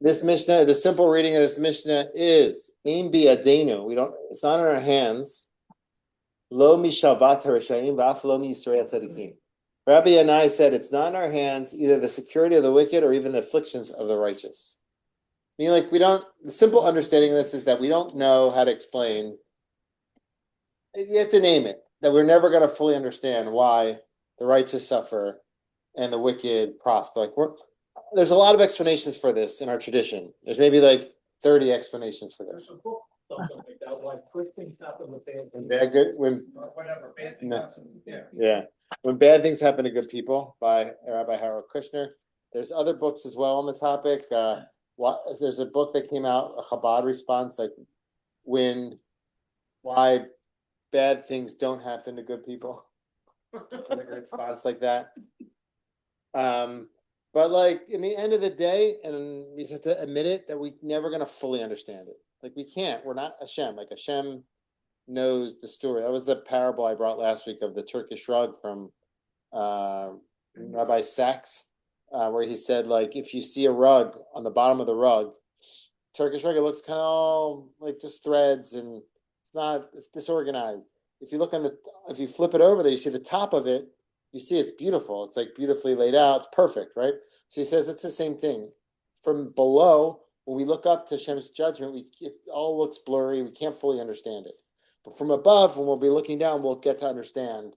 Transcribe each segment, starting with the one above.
This Mishnah, the simple reading of this Mishnah is Ein bi'adenu. We don't. It's not in our hands. Lo mishavat harishayim v'af lo miyisrei tzadikim. Rabbi Yanai said it's not in our hands either the security of the wicked or even the afflictions of the righteous. I mean, like we don't. The simple understanding of this is that we don't know how to explain. You have to name it. That we're never going to fully understand why the righteous suffer and the wicked prosper. There's a lot of explanations for this in our tradition. There's maybe like 30 explanations for this. Something like that, like good things happen with bad things. Whatever, bad things happen. Yeah. When bad things happen to good people by Rabbi Harold Kushner. There's other books as well on the topic. There's a book that came out, a Chabad response, like why bad things don't happen to good people. Like a response like that. But like in the end of the day, and we just have to admit it, that we're never going to fully understand it. Like we can't. We're not Hashem. Like Hashem knows the story. That was the parable I brought last week of the Turkish rug from Rabbi Sachs, where he said, like, if you see a rug on the bottom of the rug, Turkish rug, it looks kind of like just threads and it's disorganized. If you flip it over there, you see the top of it. You see it's beautiful. It's like beautifully laid out. It's perfect, right? So he says it's the same thing. From below, when we look up to Hashem's judgment, it all looks blurry. We can't fully understand it. But from above, when we'll be looking down, we'll get to understand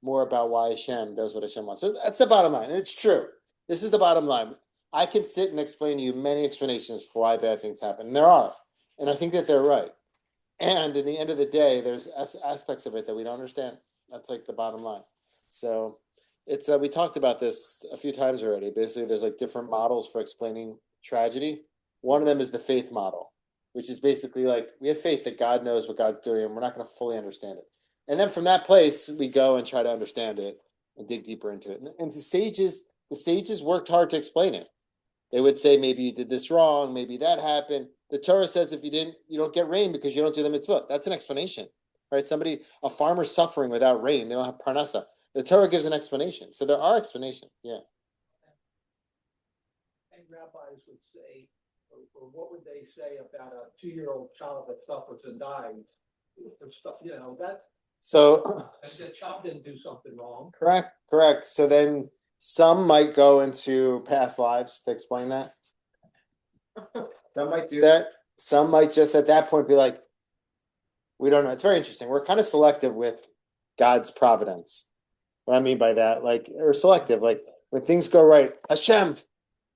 more about why Hashem does what Hashem wants. So that's the bottom line. And it's true. This is the bottom line. I can sit and explain to you many explanations for why bad things happen. And there are. And I think that they're right. And in the end of the day, there's aspects of it that we don't understand. That's like the bottom line. So it's we talked about this a few times already. Basically, there's like different models for explaining tragedy. One of them is the faith model, which is basically like we have faith that God knows what God's doing, and we're not going to fully understand it. And then from that place, we go and try to understand it and dig deeper into it. And the sages worked hard to explain it. They would say, maybe you did this wrong, maybe that happened. The Torah says if you don't get rain because you don't do the mitzvot. That's an explanation, right? A farmer suffering without rain, they don't have parnasa. The Torah gives an explanation. So there are explanations, yeah. And rabbis would say, or what would they say about a 2-year-old child that suffers and dies? Or stuff, that. So the child didn't do something wrong. Correct. So then some might go into past lives to explain that. Some might do that. Some might just at that point be like, we don't know. It's very interesting. We're kind of selective with God's providence. What I mean by that, like, or selective, like when things go right, Hashem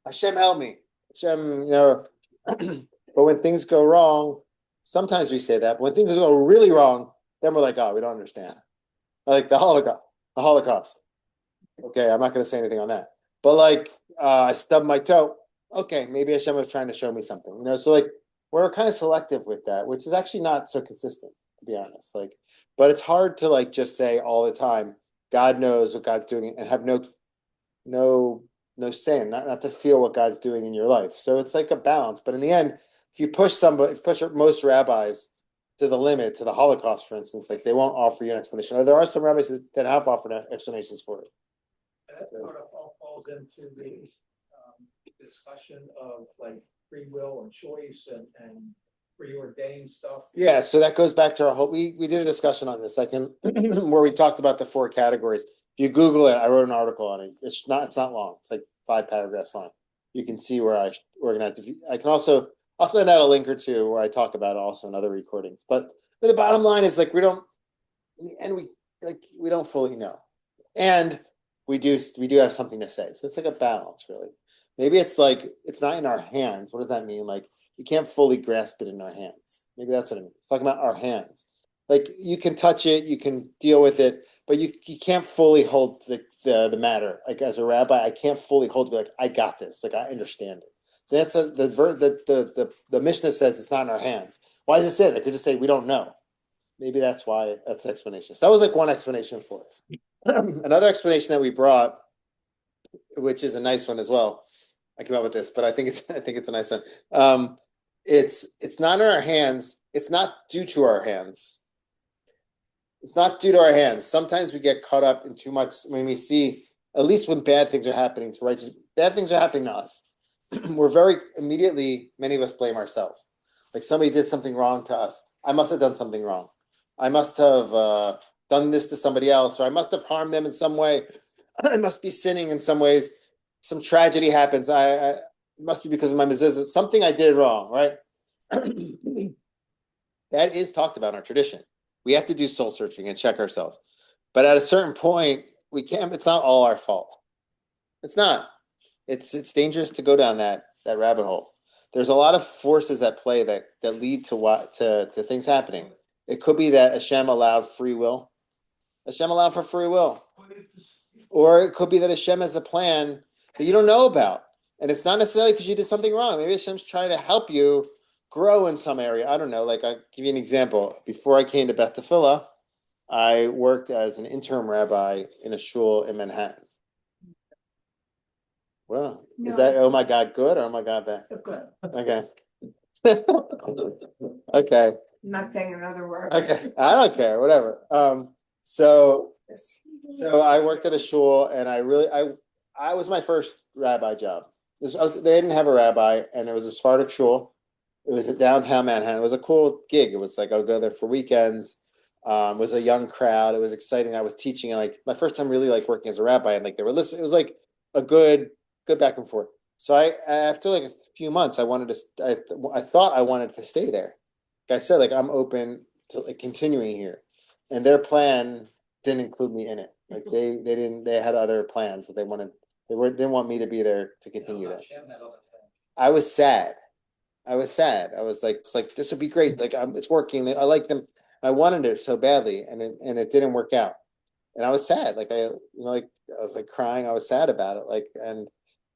help me. Hashem, but when things go wrong, sometimes we say that, but when things go really wrong, then we're like, oh, we don't understand. Like the Holocaust. Okay, I'm not going to say anything on that. But like, I stubbed my toe. Okay, maybe Hashem was trying to show me something. So like, we're kind of selective with that, which is actually not so consistent, to be honest. Like, but it's hard to like just say all the time, God knows what God's doing and have no say, not to feel what God's doing in your life. So it's like a balance. But in the end, if you push most rabbis to the limit, to the Holocaust, for instance, like they won't offer you an explanation. Or there are some rabbis that have offered explanations for it. That sort of falls into the discussion of like free will and choice and preordained stuff. Yeah, so that goes back to our whole. We did a discussion on this, where we talked about the 4 categories. If you Google it, I wrote an article on it. It's not long. It's like 5 paragraphs long. You can see where I organize. I'll send out a link or two where I talk about it also in other recordings. But the bottom line is like we don't fully know, and we do have something to say. So it's like a balance, really. Maybe it's like it's not in our hands. What does that mean? Like we can't fully grasp it in our hands. Maybe that's what it means. It's talking about our hands. Like you can touch it, you can deal with it, but you can't fully hold the matter. Like as a rabbi, I can't fully hold it. Be like, I got this. Like I understand it. So that's the Mishnah says it's not in our hands. Why does it say that? It could just say we don't know. Maybe that's why. That's the explanation. So that was like one explanation for it. Another explanation that we brought, which is a nice one as well. I came up with this, but I think it's a nice one. It's not in our hands. It's not due to our hands. It's not due to our hands. Sometimes we get caught up in too much when we see, at least when bad things are happening to righteous, bad things are happening to us. we're very immediately, many of us blame ourselves. Like somebody did something wrong to us. I must have done something wrong. I must have done this to somebody else, or I must have harmed them in some way. I must be sinning in some ways. Some tragedy happens. It must be because of my mezuzah. Something I did wrong, right? That is talked about in our tradition. We have to do soul searching and check ourselves. But at a certain point, we can't, it's not all our fault. It's not. It's dangerous to go down that rabbit hole. There's a lot of forces at play that lead to what to things happening. It could be that Hashem allowed free will. Hashem allowed for free will. Or it could be that Hashem has a plan that you don't know about. And it's not necessarily because you did something wrong. Maybe Hashem's trying to help you grow in some area. I don't know. Like, I'll give you an example. Before I came to Beth Tefillah, I worked as an interim rabbi in a shul in Manhattan. Well, is that, oh my God, good or oh my God, bad? Good. Okay. Okay. I'm not saying another word. Okay. I don't care, whatever. So I worked at a shul and I was my first rabbi job. They didn't have a rabbi and it was a Sephardic shul. It was at downtown Manhattan. It was a cool gig. It was like, I would go there for weekends. It was a young crowd. It was exciting. I was teaching and like my first time really like working as a rabbi and like they were listening. It was like a good back and forth. So after like a few months, I thought I wanted to stay there. Like I said, like I'm open to like continuing here, and their plan didn't include me in it. Like they had other plans that didn't want me to be there to continue there. I was sad. I was like, it's like this would be great. Like it's working. I like them. I wanted it so badly, and it didn't work out. And I was sad. Like I was like crying. I was sad about it. Like and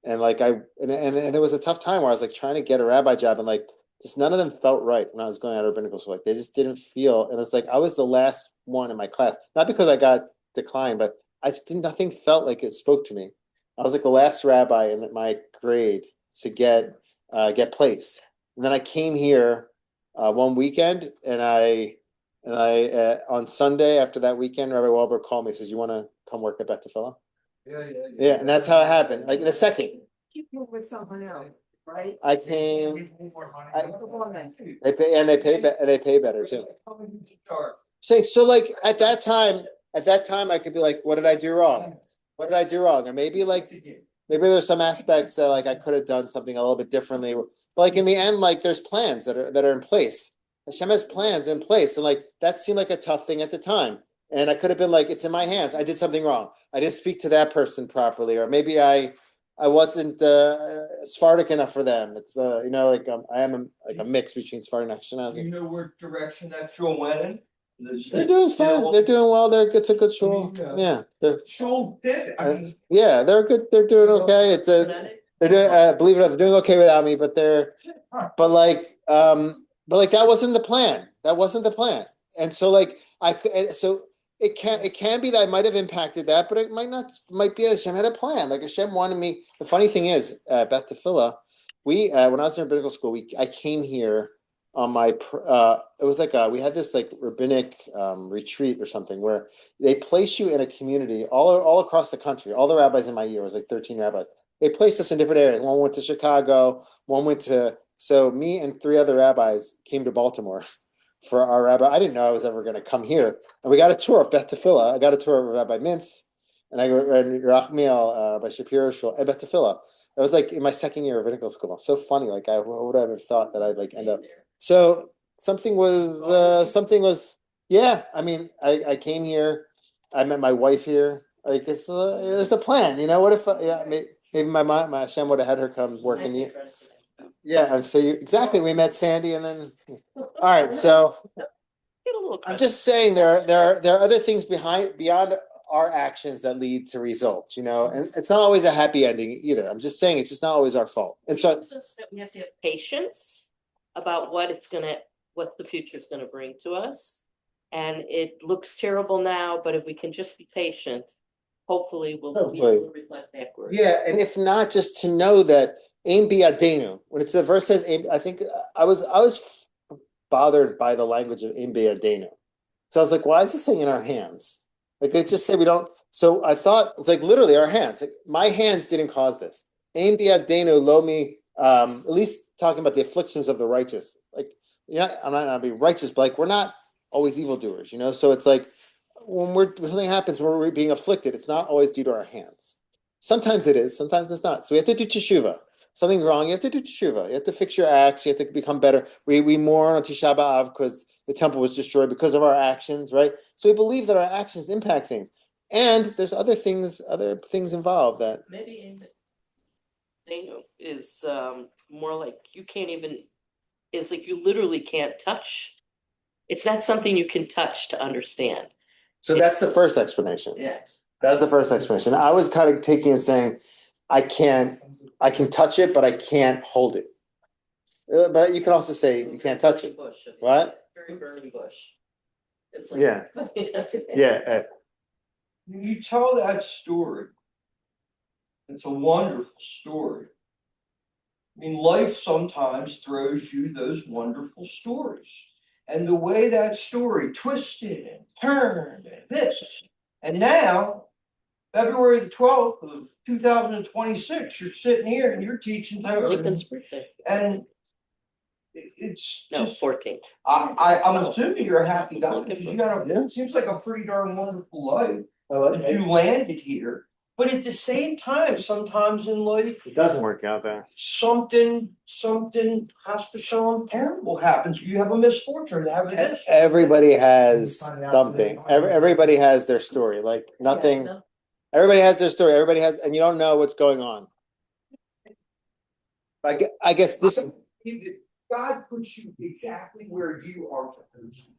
there was a tough time where I was like trying to get a rabbi job and like just none of them felt right when I was going out of rabbinical school. Like they just didn't feel, and it's like I was the last one in my class, not because I got declined, but nothing felt like it spoke to me. I was like the last rabbi in my grade to get placed, and then I came here one weekend, and I on Sunday after that weekend, Rabbi Wahlberg called me and says, "You want to come work at Beth Tefillah?" Yeah, and that's how it happened. Like in a second. You were with someone else, right? I came. The woman. They pay better too. Saying so, like at that time, I could be like, "What did I do wrong? What did I do wrong?" And maybe there's some aspects that like I could have done something a little bit differently. But like in the end, like there's plans that are in place. Hashem has plans in place, and like that seemed like a tough thing at the time. And I could have been like, it's in my hands. I did something wrong. I didn't speak to that person properly, or maybe I wasn't Sephardic enough for them. It's like I am a mix between Sephardic and Ashkenazi. Do you know what direction that shul went in? They're doing fine. They're doing well. It's a good shul. Yeah, they're Shul did. yeah, they're good. They're doing okay. They're doing believe it or not, they're doing okay without me. But that wasn't the plan. That wasn't the plan. And so it can be that I might have impacted that, but it might not. Might be that Hashem had a plan. Like Hashem wanted me. The funny thing is, Beth Tefillah, when I was in rabbinical school, I came here on my. It was like we had this like rabbinic retreat or something where they place you in a community all across the country. All the rabbis in my year, it was like 13 rabbis. They placed us in different areas. One went to Chicago. One went to. So me and 3 other rabbis came to Baltimore for our rabbi. I didn't know I was ever going to come here. And we got a tour of Beth Tefillah. I got a tour of Rabbi Mintz, and I read Rachmiel by Shapiro Shul and Beth Tefillah. That was like in my second year of rabbinical school. So funny. Like I would have ever thought that I'd like end up. So something was, yeah. I mean, I came here. I met my wife here. Like there's a plan. What if maybe my Hashem would have had her come work in here. Yeah, and so exactly. We met Sandy, and then all right. So I'm just saying there are other things beyond our actions that lead to results, and it's not always a happy ending either. I'm just saying it's just not always our fault. And so we have to have patience about what the future is going to bring to us, and it looks terrible now. But if we can just be patient, hopefully we'll be able to reflect backward. Yeah, and if not, just to know that Aim Biadenu, when it's the verse says Aim, I think I was bothered by the language of Aim Biadenu. So I was like, why is it saying in our hands? Like it just said we don't. So I thought it's like literally our hands. Like, my hands didn't cause this. Aim Biadenu lo mi at least talking about the afflictions of the righteous. Like, I'm not gonna be righteous, but like we're not always evildoers, So it's like when something happens, when we're being afflicted, it's not always due to our hands. Sometimes it is, sometimes it's not. So we have to do teshuva. Something wrong, you have to do teshuva. You have to fix your acts. You have to become better. We mourn on Tisha B'av because the temple was destroyed because of our actions, right? So we believe that our actions impact things, and there's other things involved that. Maybe thing is more like you can't even, is like you literally can't touch. It's not something you can touch to understand. So that's the first explanation. Yeah. That's the first explanation. I was kind of taking and saying, I can touch it, but I can't hold it. But you can also say you can't touch it. What? Very burning bush. It's like. Yeah. Yeah. You tell that story. It's a wonderful story. I mean, life sometimes throws you those wonderful stories. And the way that story twisted and turned and this. And now, February the 12th of 2026, you're sitting here and you're teaching Lincoln's terrorism. birthday. And it's No, just, 14th. I'm assuming you're a happy guy because you got it seems like a pretty darn wonderful life. You landed here, but at the same time, sometimes in life, It doesn't work out there. something terrible happens. You have a misfortune to have this. Everybody has something. Everybody has their story. Like nothing. Yeah, so- Everybody has their story. Everybody has, and you don't know what's going on. I guess this. God puts you exactly where you are supposed to.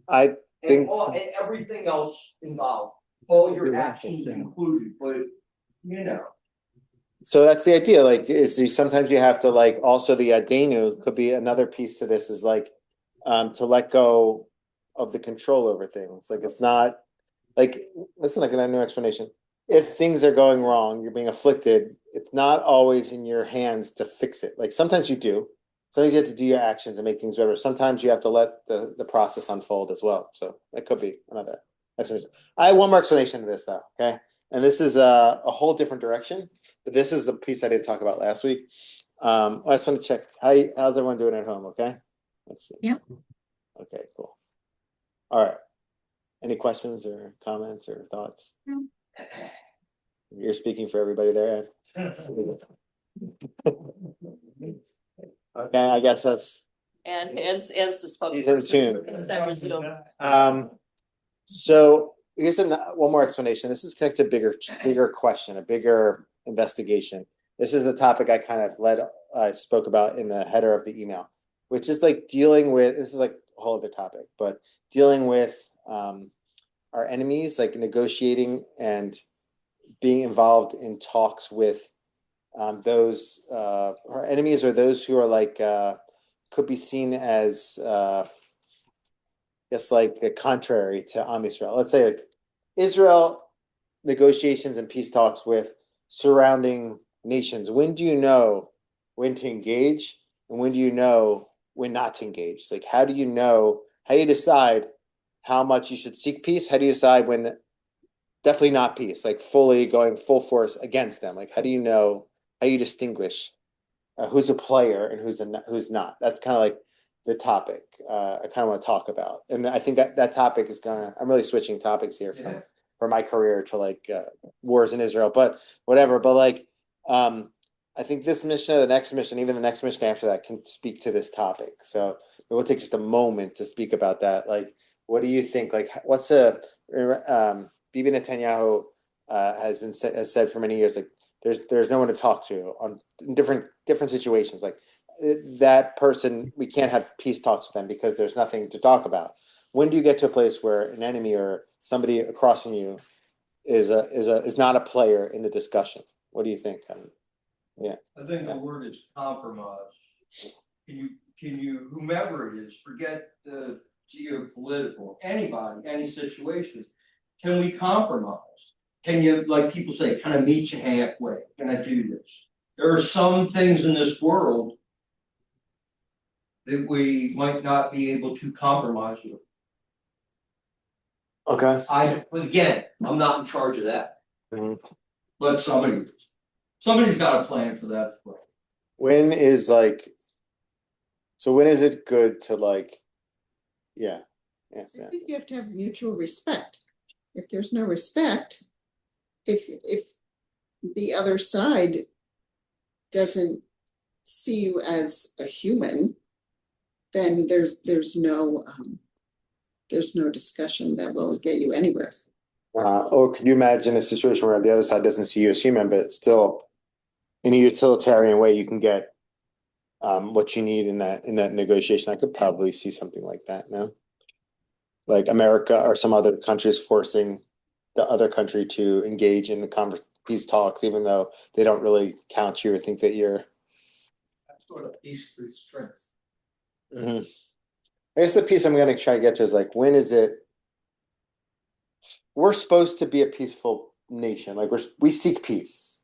I think. And everything else involved, all your actions included, but So that's the idea. Like, sometimes you have to like. Also, the adenu could be another piece to this. Is like, to let go of the control over things. Like it's not like. Listen, like a new explanation. If things are going wrong, you're being afflicted. It's not always in your hands to fix it. Like sometimes you do. Sometimes you have to do your actions and make things better. Sometimes you have to let the process unfold as well. So that could be another explanation. I have one more explanation to this though. Okay. And this is a whole different direction, but this is the piece I didn't talk about last week. I just want to check how's everyone doing at home? Okay. Let's see. Yeah. Okay, cool. All right. Any questions or comments or thoughts? No. You're speaking for everybody there, Ed. Okay, I guess that's. And ends the spoken. He's in tune. Resume. So here's one more explanation. This is connected to bigger question, a bigger investigation. This is the topic I kind of spoke about in the header of the email, which is like dealing with. This is like a whole other topic, but dealing with our enemies, like negotiating and being involved in talks with those our enemies, or those who are like could be seen as guess like contrary to Am Yisrael. Let's say like Israel negotiations and peace talks with surrounding nations. When do you know when to engage, and when do you know when not to engage? Like how do you know? How do you decide how much you should seek peace? How do you decide when definitely not peace? Like fully going full force against them. Like how do you know? How you distinguish who's a player and who's not? That's kind of like the topic I kind of want to talk about, and I think that topic is gonna. I'm really switching topics here from my career to like wars in Israel, but whatever. But like, I think this mission, the next mission, even the next mission after that, can speak to this topic. So we'll take just a moment to speak about that. Like, what do you think? Like, what's Bibi Netanyahu has said for many years, like. There's no one to talk to on different situations. Like that person, we can't have peace talks with them because there's nothing to talk about. When do you get to a place where an enemy or somebody across from you is not a player in the discussion? What do you think? Yeah, I think the word is compromise. Can you whomever it is, forget the geopolitical, anybody, any situation. Can we compromise? Can you, like people say, kind of meet you halfway? Can I do this? There are some things in this world that we might not be able to compromise with. okay. But again, I'm not in charge of that. Mm-hmm. But somebody's got a plan for that as well. When is like, so when is it good to like, yeah, yes, I yeah. think you have to have mutual respect. If there's no respect, if the other side doesn't see you as a human, then there's no discussion that will get you anywhere. Or could you imagine a situation where the other side doesn't see you as human, but still in a utilitarian way, you can get what you need in that negotiation? I could probably see something like that, no? Like America or some other countries forcing the other country to engage in the peace talks, even though they don't really count you or think that you're. That's sort of peace through strength. Mhm. I guess the piece I'm going to try to get to is like, when is it? We're supposed to be a peaceful nation. Like we seek peace.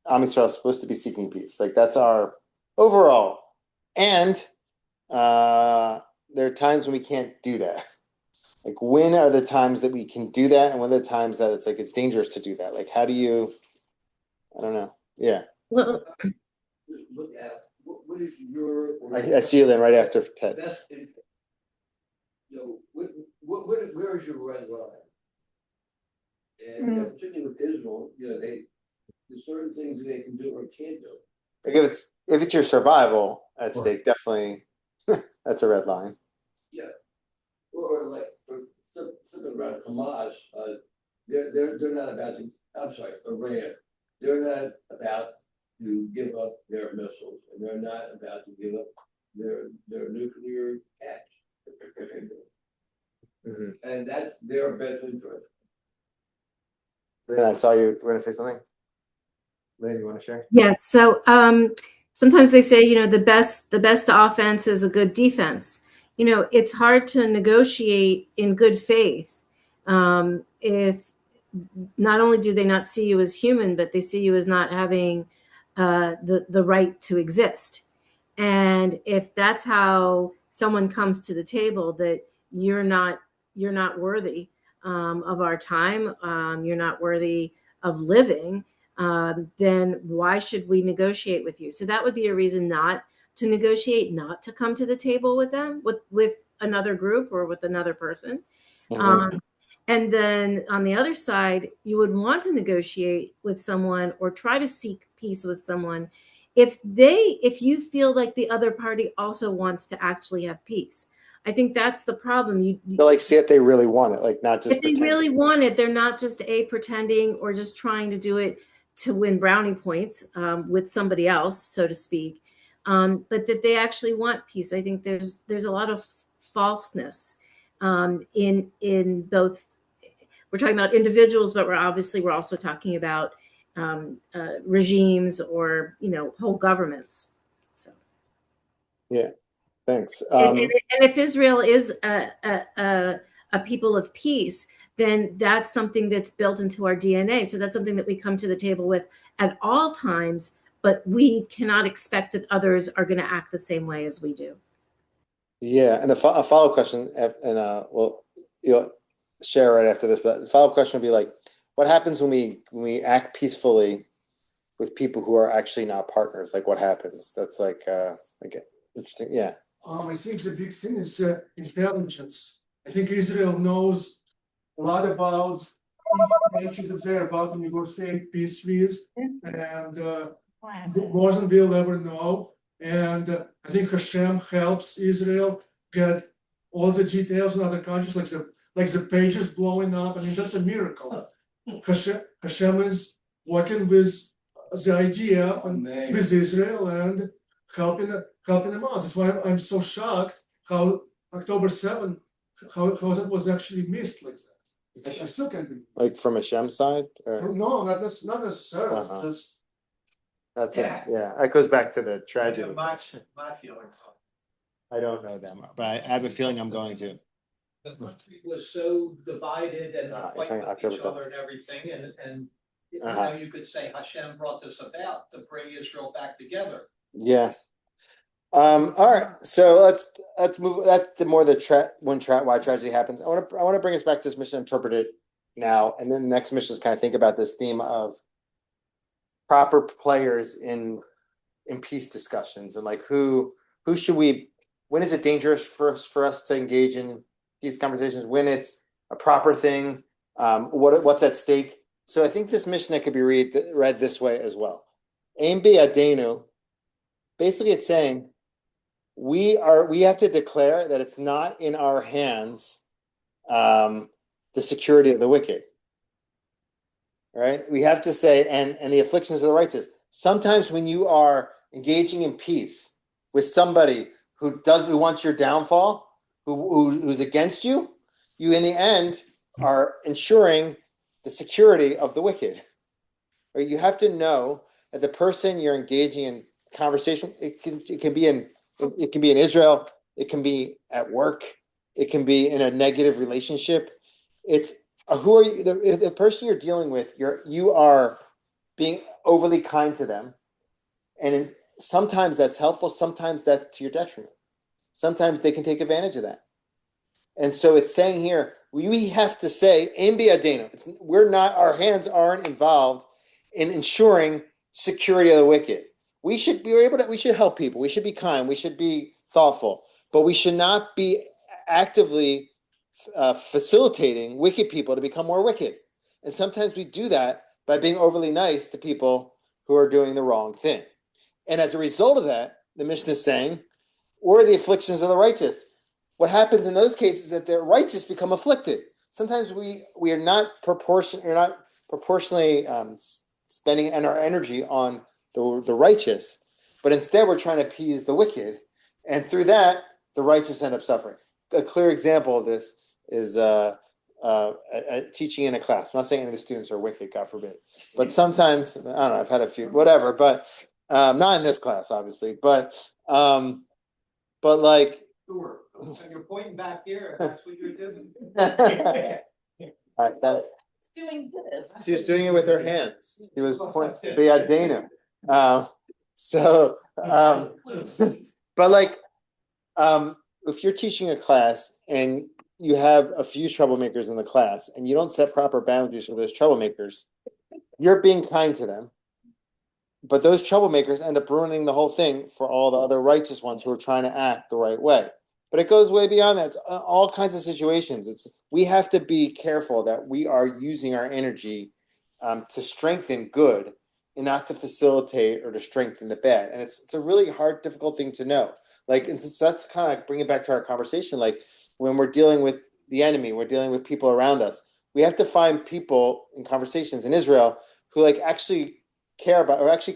Am Yisrael is supposed to be seeking peace. Like that's our overall. And there are times when we can't do that. Like when are the times that we can do that, and when are the times that it's like it's dangerous to do that? Like how do you? I don't know. Yeah, Well, Look at, what is your? I see you then right after Ted. Best interest. Where is your red line? And particularly with Israel, there's certain things they can do or can't do. Like if it's your survival at stake, definitely that's a red line. Yeah. Or like for something around Hamas, they're not about to. I'm sorry, Iran. They're not about to give up their missiles, and they're not about to give up their nuclear catch. Mm-hmm. And that's their best interest. Then I saw you were going to say something. Lynn, you want to share? Yes. So sometimes they say, the best offense is a good defense. It's hard to negotiate in good faith if not only do they not see you as human, but they see you as not having the right to exist. And if that's how someone comes to the table, that you're not worthy of our time, you're not worthy of living, then why should we negotiate with you? So that would be a reason not to negotiate, not to come to the table with them, with another group or with another person. Mm-hmm. And then on the other side, you would want to negotiate with someone or try to seek peace with someone if you feel like the other party also wants to actually have peace. I think that's the problem. They're like, see if they really want it, like not just if they pretend. really want it, they're not just pretending or just trying to do it to win brownie points with somebody else, so to speak, but that they actually want peace. I think there's a lot of falseness in both. We're talking about individuals, but we're also talking about regimes or whole governments. So Yeah, thanks. and if Israel is a people of peace, then that's something that's built into our DNA. So that's something that we come to the table with at all times, but we cannot expect that others are going to act the same way as we do. Yeah, and a follow-up question, and well, share right after this, but the follow-up question would be like, what happens when we act peacefully with people who are actually not partners? Like, what happens? That's like interesting. Yeah. I think the big thing is intelligence. I think Israel knows a lot about nations that they're about to negotiate peace with, and more than we'll ever know. And I think Hashem helps Israel get all the details in other countries, like the pages blowing up. I mean, that's a miracle. Hashem is working with the idea and with Israel and helping them out. That's why I'm so shocked how October 7th, how that was actually missed like that. I still can't believe it. Like from Hashem side, or No, not necessarily. Just that's yeah. That goes back to the tragedy. My feelings on I don't know them, but I have a feeling I'm going to. the country was so divided and fighting with October each other and everything, and you could say Hashem brought this about to bring Israel back together. Yeah. All right. So let's move. That's the more the why tragedy happens. I want to bring us back to this mission interpreted now, and then the next mission is kind of think about this theme of proper players in in peace discussions and like who should we, when is it dangerous for us to engage in peace conversations, when it's a proper thing, what's at stake. So I think this Mishnah could be read this way as well. Ein bi'adenu, basically it's saying we have to declare that it's not in our hands, the security of the wicked. Right? We have to say, and the afflictions of the righteous. Sometimes when you are engaging in peace with somebody who wants your downfall, who's against you, you in the end are ensuring the security of the wicked. Right? You have to know that the person you're engaging in conversation, it can be in Israel, it can be at work, it can be in a negative relationship. It's who are you? The person you're dealing with, you are being overly kind to them, and sometimes that's helpful. Sometimes that's to your detriment. Sometimes they can take advantage of that. And so it's saying here, we have to say, "Ein bi'adenu." Our hands aren't involved in ensuring security of the wicked. We should help people. We should be kind. We should be thoughtful, but we should not be actively facilitating wicked people to become more wicked. And sometimes we do that by being overly nice to people who are doing the wrong thing. And as a result of that, the Mishnah is saying, or the afflictions of the righteous. What happens in those cases is that the righteous become afflicted. Sometimes we are not proportionally spending our energy on the righteous, but instead we're trying to appease the wicked. And through that, the righteous end up suffering. A clear example of this is teaching in a class. I'm not saying any of the students are wicked, God forbid. But sometimes, I don't know, I've had a few, whatever, but not in this class, obviously. But like, Sure. And you're pointing back here, and that's what you're doing. all right, that's Doing this. she was doing it with her hands. She was pointing Biadena. But like, if you're teaching a class and you have a few troublemakers in the class and you don't set proper boundaries for those troublemakers, you're being kind to them. But those troublemakers end up ruining the whole thing for all the other righteous ones who are trying to act the right way. But it goes way beyond that. It's all kinds of situations. We have to be careful that we are using our energy to strengthen good and not to facilitate or to strengthen the bad. And it's a really hard, difficult thing to know. Like, and so that's kind of bring it back to our conversation. Like when we're dealing with the enemy, we're dealing with people around us. We have to find people in conversations in Israel who like actually care about us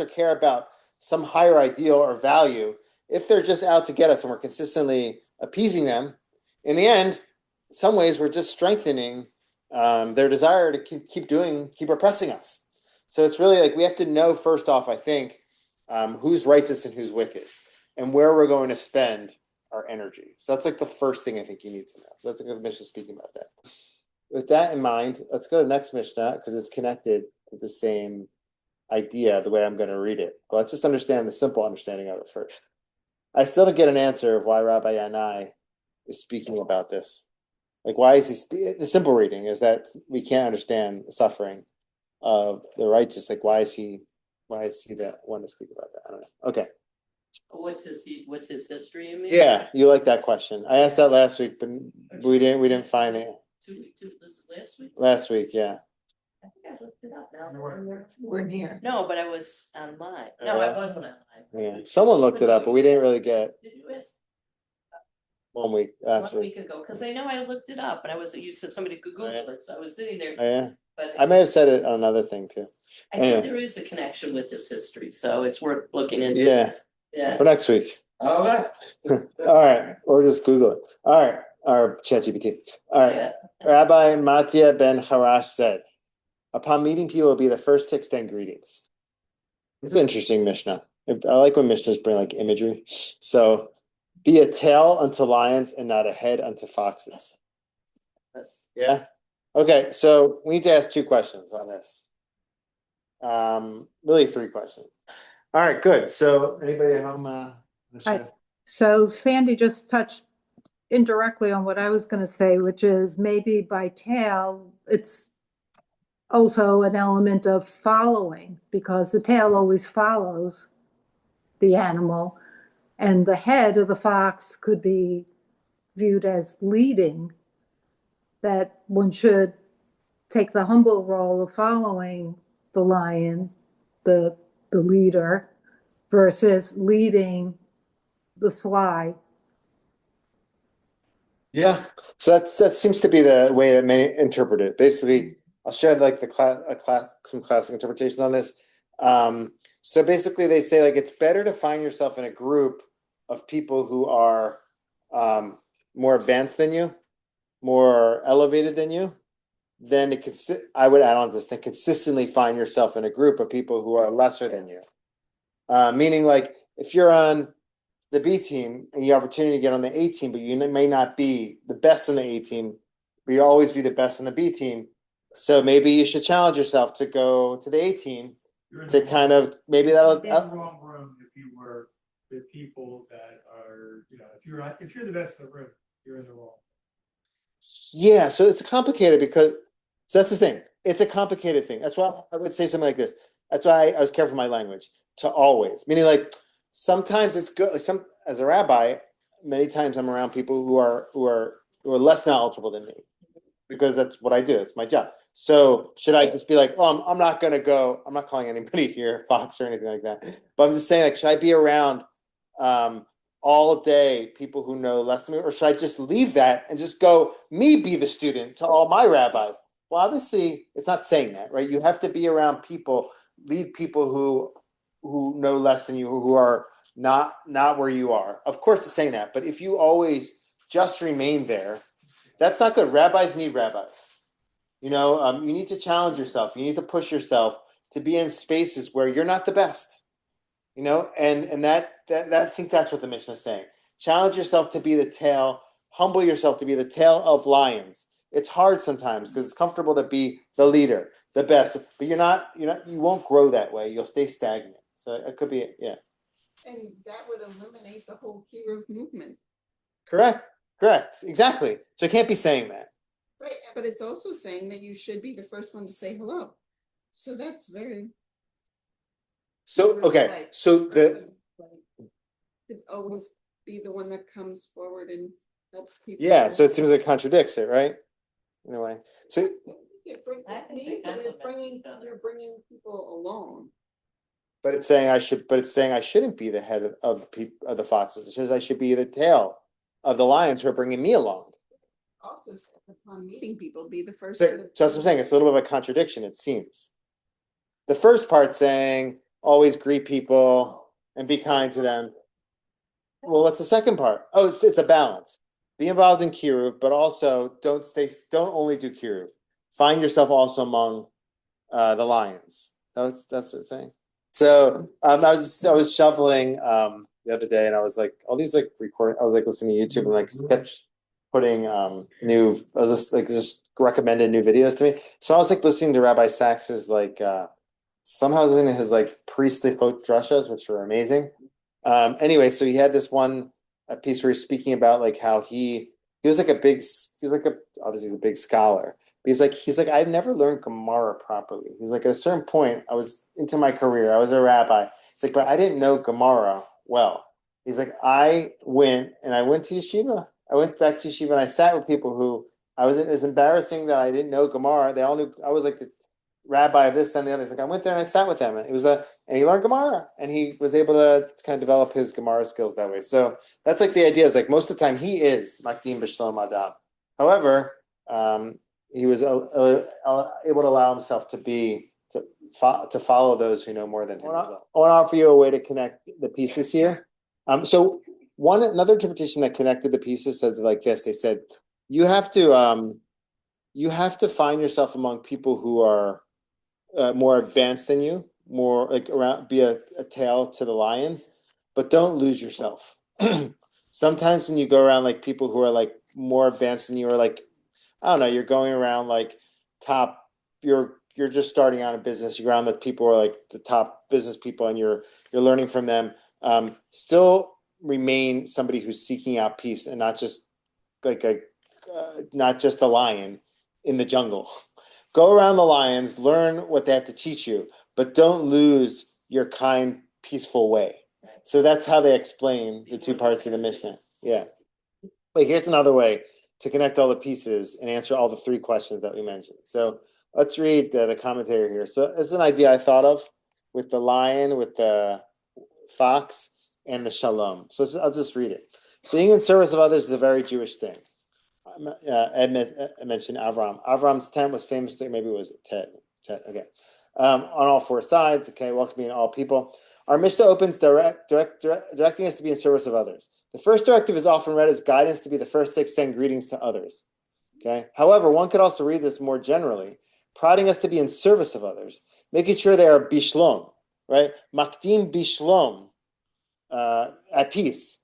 or care about some higher ideal or value. If they're just out to get us and we're consistently appeasing them, in the end, in some ways, we're just strengthening their desire to keep oppressing us. So it's really like we have to know first off, I think, who's righteous and who's wicked and where we're going to spend our energy. So that's like the first thing I think you need to know. So that's like the Mishnah speaking about that. With that in mind, let's go to the next Mishnah because it's connected to the same idea the way I'm going to read it. But let's just understand the simple understanding of it first. I still don't get an answer of why Rabbi Yanai is speaking about this. Like, why is he the simple reading is that we can't understand the suffering of the righteous. Like, why is he the one to speak about that? I don't know. Okay. What's his history, you mean? Yeah, you like that question. I asked that last week, but we didn't find it. Was it last week? Last week, yeah. I think I looked it up now. We're near. No, but I was online. No, I wasn't online. Yeah. Someone looked it up, but we didn't really get Did you ask 1 week last 1 week. week ago? Because I know I looked it up and you said somebody could Google Yeah. it, so I was sitting there. Oh, yeah. But I may have said it on another thing too. I anyway. think there is a connection with this history, so it's worth looking into. Yeah. Yeah. For next week. All right. All right. Or just Google it. All right. Or ChatGPT. All right. Yeah. Rabbi Mattia ben Harash said, upon meeting people will be the first to extend greetings. This is an interesting Mishnah. I like when Mishnahs bring like imagery. So be a tail unto lions and not a head unto foxes. Yeah. Okay. So we need to ask 2 questions on this. Really 3 questions. All right, good. So anybody at home? So Sandy just touched indirectly on what I was going to say, which is maybe by tail, it's also an element of following because the tail always follows the animal. And the head of the fox could be viewed as leading, that one should take the humble role of following the lion, the leader, versus leading the sly. Yeah, so that seems to be the way that many interpret it. Basically, I'll share like some classic interpretations on this. So basically, they say like it's better to find yourself in a group of people who are more advanced than you, more elevated than you, than I would add on to this, then consistently find yourself in a group of people who are lesser than you. Meaning, like if you're on the B team and you have opportunity to get on the A team, but you may not be the best in the A team, but you always be the best in the B team. So maybe you should challenge yourself to go to the A team to kind of maybe that'll. You're in the wrong room if you were with people that are, if you're the best in the room, you're in the wrong. Yeah, so it's complicated because so that's the thing. It's a complicated thing. That's why I would say something like this. That's why I was careful with my language. To always, meaning like sometimes it's good. Like as a rabbi, many times I'm around people who are less knowledgeable than me because that's what I do. It's my job. So should I just be like, oh, I'm not going to go. I'm not calling anybody here Fox or anything like that. But I'm just saying, like, should I be around all day people who know less than me, or should I just leave that and just go me be the student to all my rabbis? Well, obviously, it's not saying that, right? You have to be around people, lead people who know less than you, who are not where you are. Of course, it's saying that, but if you always just remain there, that's not good. Rabbis need rabbis. You need to challenge yourself. You need to push yourself to be in spaces where you're not the best. And that I think that's what the mission is saying. Challenge yourself to be the tail. Humble yourself to be the tail of lions. It's hard sometimes because it's comfortable to be the leader, the best, but you won't grow that way. You'll stay stagnant. So it could be, yeah. And that would eliminate the whole hero movement. Correct. Exactly. So I can't be saying that. Right, but it's also saying that you should be the first one to say hello. So that's very. So, okay. So to always be the one that comes forward and helps people. Yeah. So it seems like it contradicts it, right? In a way. So It means that you're bringing people along. But it's saying I shouldn't be the head of the foxes. It says I should be the tail of the lions who are bringing me along. Also, upon meeting people, be the first. So that's what I'm saying. It's a little bit of a contradiction, it seems. The first part saying always greet people and be kind to them. Well, what's the second part? Oh, it's a balance. Be involved in kiruv, but also don't only do kiruv. Find yourself also among the lions. That's what it's saying. So I was shuffling the other day, and I was like, all these like recording. I was like listening to YouTube and like kept putting new. I was just recommended new videos to me. So I was like listening to Rabbi Sax's like somehow listening to his like priestly folk drushas, which were amazing. Anyway, so he had this one piece where he's speaking about like how he was like obviously he's a big scholar. He's like, I never learned Gemara properly. He's like, at a certain point, I was into my career. I was a rabbi. He's like, but I didn't know Gemara well. He's like, I went to yeshiva. I went back to yeshiva and I sat with people who it was embarrassing that I didn't know Gemara. They all knew I was like the rabbi of this and the other. He's like, I went there and I sat with them, and and he learned Gemara, and he was able to kind of develop his Gemara skills that way. So that's like the idea is like most of the time he is Makdim B'Shlom Adam. However, he was able to allow himself to follow those who know more than him as well. I want to offer you a way to connect the pieces here. So another interpretation that connected the pieces said like this. They said you have to find yourself among people who are more advanced than you, more like around, be a tail to the lions, but don't lose yourself. Sometimes when you go around like people who are like more advanced than you, or like I don't know, you're going around like you're just starting out a business. You're around the people who are like the top business people, and you're learning from them. Still remain somebody who's seeking out peace, and not just like not just a lion in the jungle. Go around the lions, learn what they have to teach you, but don't lose your kind, peaceful way. So that's how they explain the two parts of the Mishnah. Yeah. But here's another way to connect all the pieces and answer all the three questions that we mentioned. So let's read the commentary here. So this is an idea I thought of with the lion, with the fox, and the shalom. So I'll just read it. Being in service of others is a very Jewish thing. Ed mentioned Avram. Avram's tent was famously, maybe it was Ted. Okay. On all four sides. Okay, welcoming all people. Our Mishnah opens directing us to be in service of others. The first directive is often read as guidance to be the first to extend greetings to others. Okay. However, one could also read this more generally, prodding us to be in service of others, making sure they are bishlom, right? Makdim bishlom, at peace.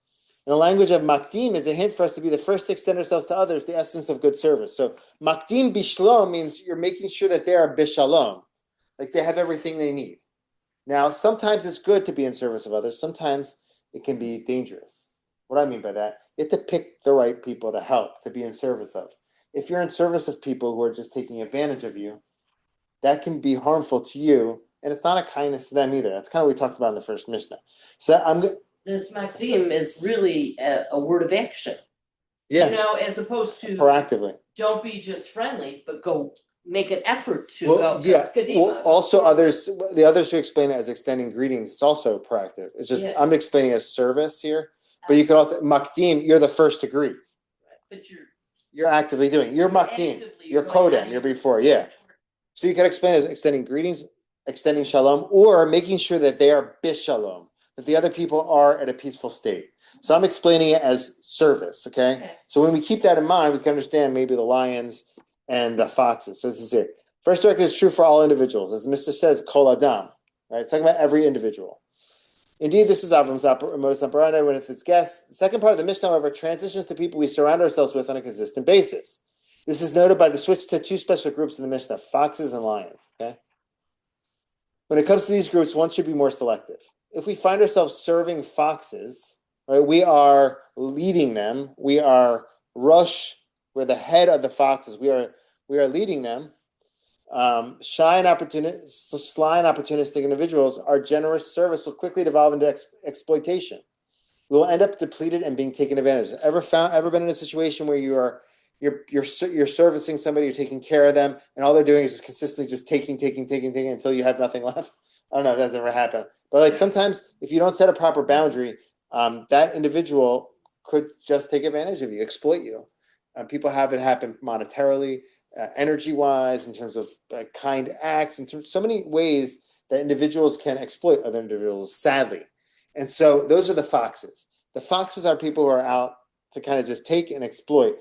In the language of makdim is a hint for us to be the first to extend ourselves to others, the essence of good service. So makdim bishlom means you're making sure that they are bishalom, like they have everything they need. Now, sometimes it's good to be in service of others. Sometimes it can be dangerous. What I mean by that, you have to pick the right people to help, to be in service of. If you're in service of people who are just taking advantage of you, that can be harmful to you, and it's not a kindness to them either. That's kind of what we talked about in the first Mishnah. So This makdim is really a word of action. yeah, You know, as opposed to proactively. don't be just friendly, but go make an effort to Well, go. yeah. Kadima. Well, also the others who explain it as extending greetings, it's also proactive. It's just Yeah. I'm explaining as service here, but you could also makdim. You're the first to greet. But You're actively doing. You're makdim. actively You're going kodem. out You're of your before. way Yeah. to- So you can explain as extending greetings, extending shalom, or making sure that they are bishalom, that the other people are at a peaceful state. So I'm explaining it as service, okay? Okay. So when we keep that in mind, we can understand maybe the lions and the foxes. So this is here. First directive is true for all individuals. As Mr. says, kol adam, right? It's talking about every individual. Indeed, this is Avram's modus operandi with its guests. The second part of the Mishnah, however, transitions to people we surround ourselves with on a consistent basis. This is noted by the switch to two special groups in the Mishnah, foxes and lions. Okay. When it comes to these groups, one should be more selective. If we find ourselves serving foxes, right, we are leading them. We are we're the head of the foxes. We are leading them. Sly and opportunistic individuals, our generous service will quickly devolve into exploitation. We will end up depleted and being taken advantage of. Ever been in a situation where you're servicing somebody, you're taking care of them, and all they're doing is just consistently just taking until you have nothing left? I don't know if that's ever happened, but like sometimes if you don't set a proper boundary, that individual could just take advantage of you, exploit you. People have it happen monetarily, energy-wise, in terms of kind acts, in terms so many ways that individuals can exploit other individuals, sadly. And so those are the foxes. The foxes are people who are out to kind of just take and exploit.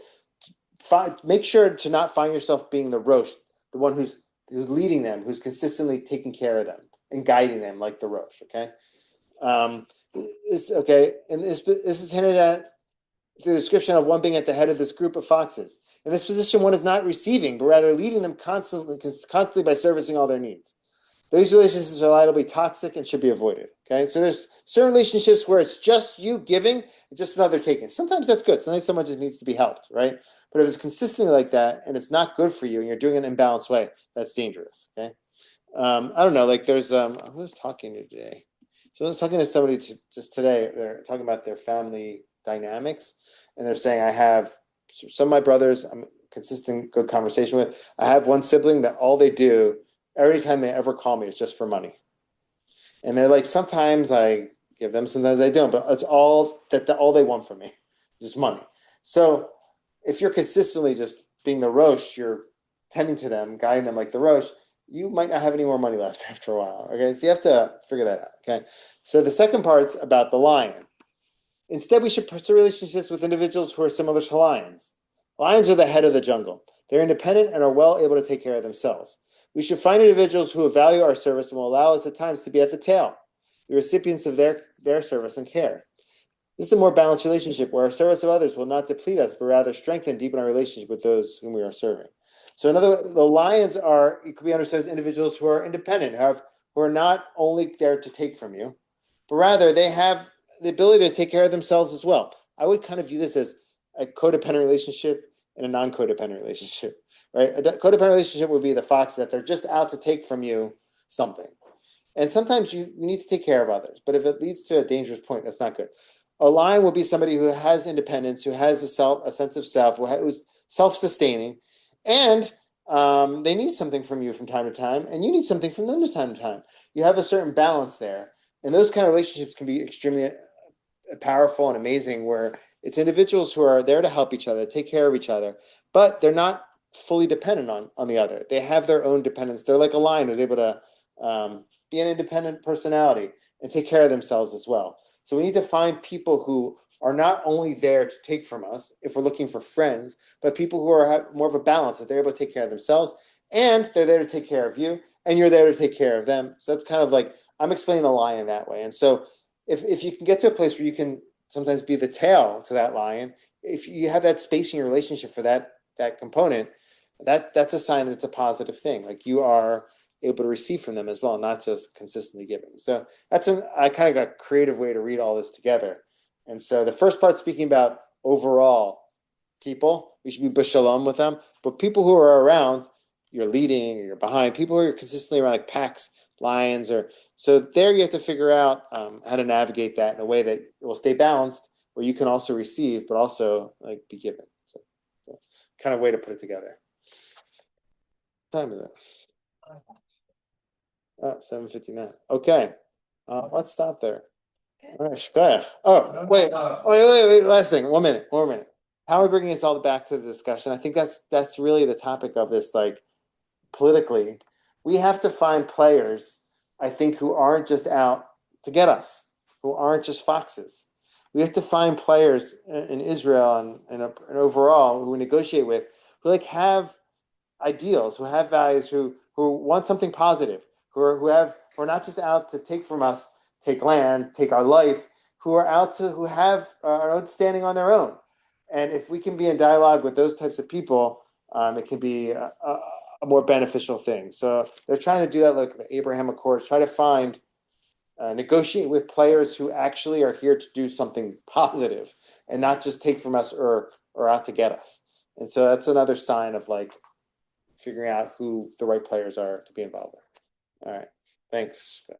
Make sure to not find yourself being the rosh, the one who's leading them, who's consistently taking care of them and guiding them like the rosh. Okay, and this is hinted at through the description of one being at the head of this group of foxes. In this position, one is not receiving, but rather leading them constantly by servicing all their needs. These relationships are liable to be toxic and should be avoided. Okay, so there's certain relationships where it's just you giving and just another taking. Sometimes that's good. Sometimes someone just needs to be helped, right? But if it's consistently like that and it's not good for you and you're doing it in an imbalanced way, that's dangerous. Okay, I don't know. Like there's who was talking to today? So I was talking to somebody just today. They're talking about their family dynamics, and they're saying I have some of my brothers. I'm consistent, good conversation with. I have one sibling that all they do. Every time they ever call me, it's just for money. And they're like, sometimes I give them, sometimes I don't, but it's all they want from me, just money. So if you're consistently just being the rosh, you're tending to them, guiding them like the rosh, you might not have any more money left after a while. Okay, so you have to figure that out. Okay, so the second part's about the lion. Instead, we should pursue relationships with individuals who are similar to lions. Lions are the head of the jungle. They're independent and are well able to take care of themselves. We should find individuals who value our service and will allow us at times to be at the tail, the recipients of their service and care. This is a more balanced relationship where our service of others will not deplete us, but rather strengthen and deepen our relationship with those whom we are serving. So in other words, the lions it could be understood as individuals who are independent, who are not only there to take from you, but rather they have the ability to take care of themselves as well. I would kind of view this as a codependent relationship and a non-codependent relationship. Right? A codependent relationship would be the fox that they're just out to take from you something. And sometimes you need to take care of others, but if it leads to a dangerous point, that's not good. A lion will be somebody who has independence, who has a sense of self, who's self-sustaining, and they need something from you from time to time, and you need something from them from time to time. You have a certain balance there, and those kind of relationships can be extremely powerful and amazing, where it's individuals who are there to help each other, take care of each other, but they're not fully dependent on the other. They have their own dependence. They're like a lion who's able to be an independent personality and take care of themselves as well. So we need to find people who are not only there to take from us if we're looking for friends, but people who are more of a balance, that they're able to take care of themselves and they're there to take care of you and you're there to take care of them. So that's kind of like, I'm explaining the lion that way. And so if you can get to a place where you can sometimes be the tail to that lion, if you have that space in your relationship for that component, that's a sign that it's a positive thing. Like you are able to receive from them as well, not just consistently giving. So that's I kind of got a creative way to read all this together. And so the first part speaking about overall people, we should be b'shalom with them, but people who are around, you're leading or you're behind, people who are consistently around like packs, lions, or so there you have to figure out how to navigate that in a way that will stay balanced, where you can also receive, but also like be given. So kind of way to put it together. What time is it? Oh, 7:59. Okay. Let's stop there. All right, shkoyach. Oh, wait. Last thing. 1 minute. 1 minute. How are we bringing this all back to the discussion? I think that's really the topic of this, like politically. We have to find players, I think, who aren't just out to get us, who aren't just foxes. We have to find players in Israel and overall who we negotiate with, who like have ideals, who have values, who want something positive, who are not just out to take from us, take land, take our life, who have our own standing on their own. And if we can be in dialogue with those types of people, it can be a more beneficial thing. So they're trying to do that, like the Abraham Accords, try to find, negotiate with players who actually are here to do something positive and not just take from us or out to get us. And so that's another sign of like figuring out who the right players are to be involved with. All right. Thanks.